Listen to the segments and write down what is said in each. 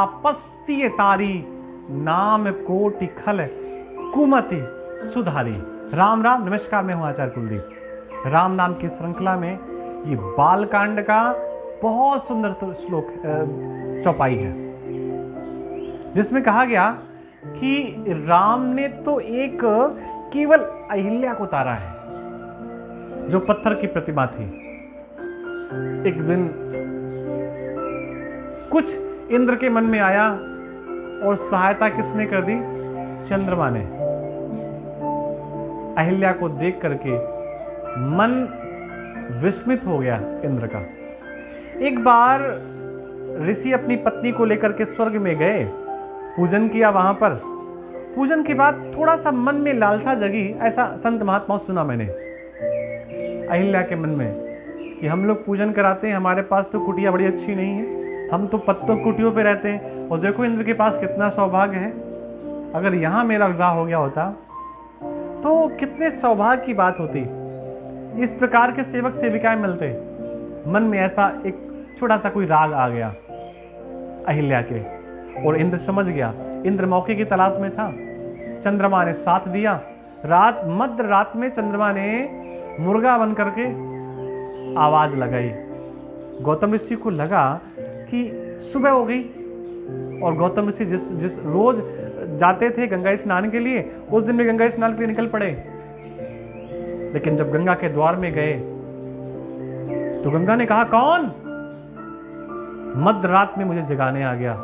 अपस्तीय तारी, नाम कोटि खल कुमति सुधारी। राम राम, नमस्कार, मैं हूं आचार्य कुलदीप। राम नाम की श्रृंखला में ये बालकांड का बहुत सुंदर श्लोक चौपाई है, जिसमें कहा गया कि राम ने तो एक केवल अहिल्या को तारा है, जो पत्थर की प्रतिमा थी। एक दिन कुछ इंद्र के मन में आया और सहायता किसने कर दी? चंद्रमा ने। अहिल्या को देख करके मन विस्मित हो गया इंद्र का। एक बार ऋषि अपनी पत्नी को लेकर के स्वर्ग में गए, पूजन किया वहां पर। पूजन के बाद थोड़ा सा मन में लालसा जगी, ऐसा संत महात्माओं सुना मैंने अहिल्या के मन में कि हम लोग पूजन कराते हैं, हमारे पास तो कुटिया बड़ी अच्छी नहीं है, हम तो पत्तों कुटियों पे रहते हैं, और देखो इंद्र के पास कितना सौभाग्य है। अगर यहाँ मेरा विवाह हो गया होता तो कितने सौभाग्य की बात होती, इस प्रकार के सेवक सेविकाएं मिलते। मन में ऐसा एक छोटा सा कोई राग आ गया अहिल्या के, और इंद्र समझ गया। इंद्र मौके की तलाश में था। चंद्रमा ने साथ दिया। रात, मध्य रात में चंद्रमा ने मुर्गा बन करके आवाज लगाई। गौतम ऋषि को लगा कि सुबह हो गई, और गौतम ऋषि जिस रोज जाते थे गंगा स्नान के लिए, उस दिन भी गंगा स्नान के लिए निकल पड़े। लेकिन जब गंगा के द्वार में गए तो गंगा ने कहा, कौन? मध्य रात में मुझे जगाने आ गया।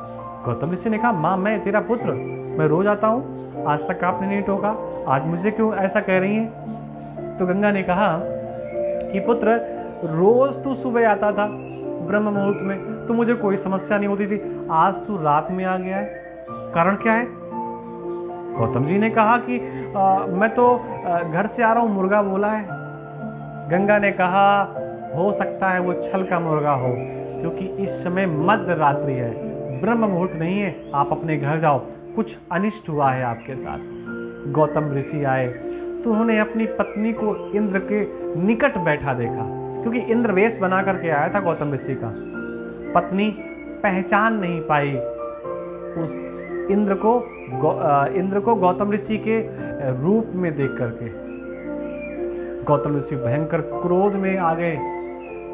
गौतम ऋषि ने कहा, मां, मैं तेरा पुत्र, मैं रोज आता हूं, आज तक आपने नहीं टोका, आज मुझे क्यों ऐसा कह रही हैं? तो गंगा ने कहा कि पुत्र, रोज तू सुबह आता था ब्रह्म मुहूर्त में, तो मुझे कोई समस्या नहीं होती थी, आज तू रात में आ गया है, कारण क्या है? गौतम जी ने कहा कि मैं तो घर से आ रहा हूं, मुर्गा बोला है। गंगा ने कहा, हो सकता है वो छल का मुर्गा हो, क्योंकि इस समय मध्य रात्रि है, ब्रह्म मुहूर्त नहीं है, आप अपने घर जाओ, कुछ अनिष्ट हुआ है आपके साथ। गौतम ऋषि आए तो उन्होंने अपनी पत्नी को इंद्र के निकट बैठा देखा, क्योंकि इंद्र वेश बना करके आया था गौतम ऋषि का। पत्नी पहचान नहीं पाई उस इंद्र को गौतम ऋषि के रूप में देख करके। गौतम ऋषि भयंकर क्रोध में आ गए।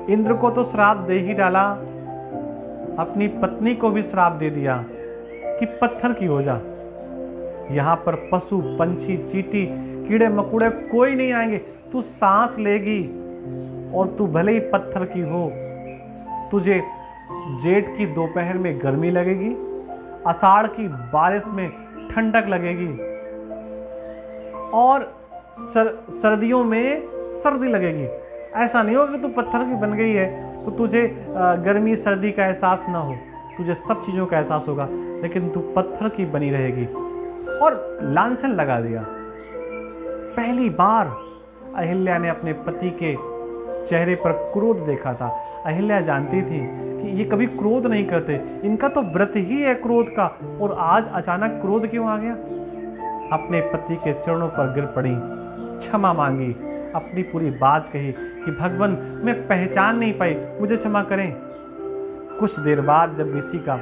इंद्र को तो श्राप दे ही डाला, अपनी पत्नी को भी श्राप दे दिया कि पत्थर की हो जा। यहां पर पशु पंछी चींटी कीड़े मकोड़े कोई नहीं आएंगे, तू सांस लेगी और तू भले ही पत्थर की हो, तुझे जेठ की दोपहर में गर्मी लगेगी, आषाढ़ की बारिश में ठंडक लगेगी, और सर्दियों में सर्दी लगेगी। ऐसा नहीं होगा कि तू पत्थर की बन गई है तो तुझे गर्मी सर्दी का एहसास ना हो, तुझे सब चीज़ों का एहसास होगा, लेकिन तू पत्थर की बनी रहेगी। और लांछन लगा दिया। पहली बार अहिल्या ने अपने पति के चेहरे पर क्रोध देखा था। अहिल्या जानती थी कि ये कभी क्रोध नहीं करते, इनका तो व्रत ही है क्रोध का, और आज अचानक क्रोध क्यों आ गया? अपने पति के चरणों पर गिर पड़ी, क्षमा मांगी, अपनी पूरी बात कही कि भगवान, मैं पहचान नहीं पाई, मुझे क्षमा करें। कुछ देर बाद जब ऋषि का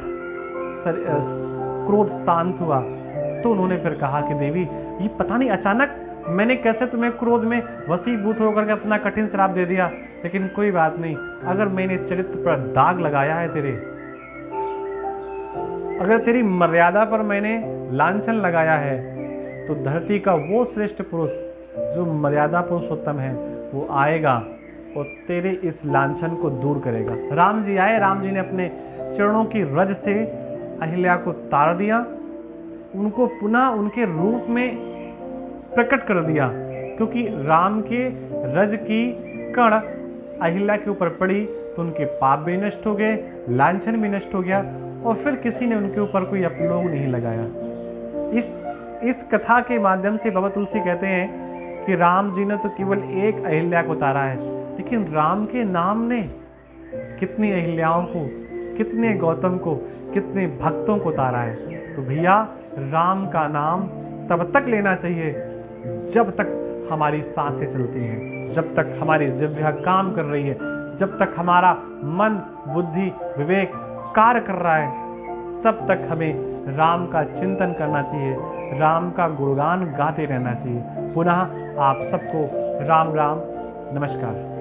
क्रोध शांत हुआ तो उन्होंने फिर कहा कि देवी, ये पता नहीं अचानक मैंने कैसे तुम्हें क्रोध में वशीभूत होकर के अपना कठिन श्राप दे दिया, लेकिन कोई बात नहीं, अगर मैंने चरित्र पर दाग लगाया है तेरे, अगर तेरी मर्यादा पर मैंने लांछन लगाया है, तो धरती का वो श्रेष्ठ पुरुष जो मर्यादा पुरुषोत्तम है वो आएगा और तेरे इस लांछन को दूर करेगा। राम जी आए। राम जी ने अपने चरणों की रज से अहिल्या को तार दिया, उनको पुनः उनके रूप में प्रकट कर दिया, क्योंकि राम के रज की कण अहिल्या के ऊपर पड़ी तो उनके पाप भी नष्ट हो गए, लांछन भी नष्ट हो गया, और फिर किसी ने उनके ऊपर कोई अपलोग नहीं लगाया। इस कथा के माध्यम से बाबा तुलसी कहते हैं कि राम जी ने तो केवल एक अहिल्या को तारा है, लेकिन राम के नाम ने कितनी अहिल्याओं को, कितने गौतम को, कितने भक्तों को तारा है। तो भैया, राम का नाम तब तक लेना चाहिए जब तक हमारी सांसें चलती हैं, जब तक हमारी जिह्वा काम कर रही है, जब तक हमारा मन बुद्धि विवेक कार्य कर रहा है, तब तक हमें राम का चिंतन करना चाहिए, राम का गुणगान गाते रहना चाहिए। पुनः आप सबको राम राम, नमस्कार।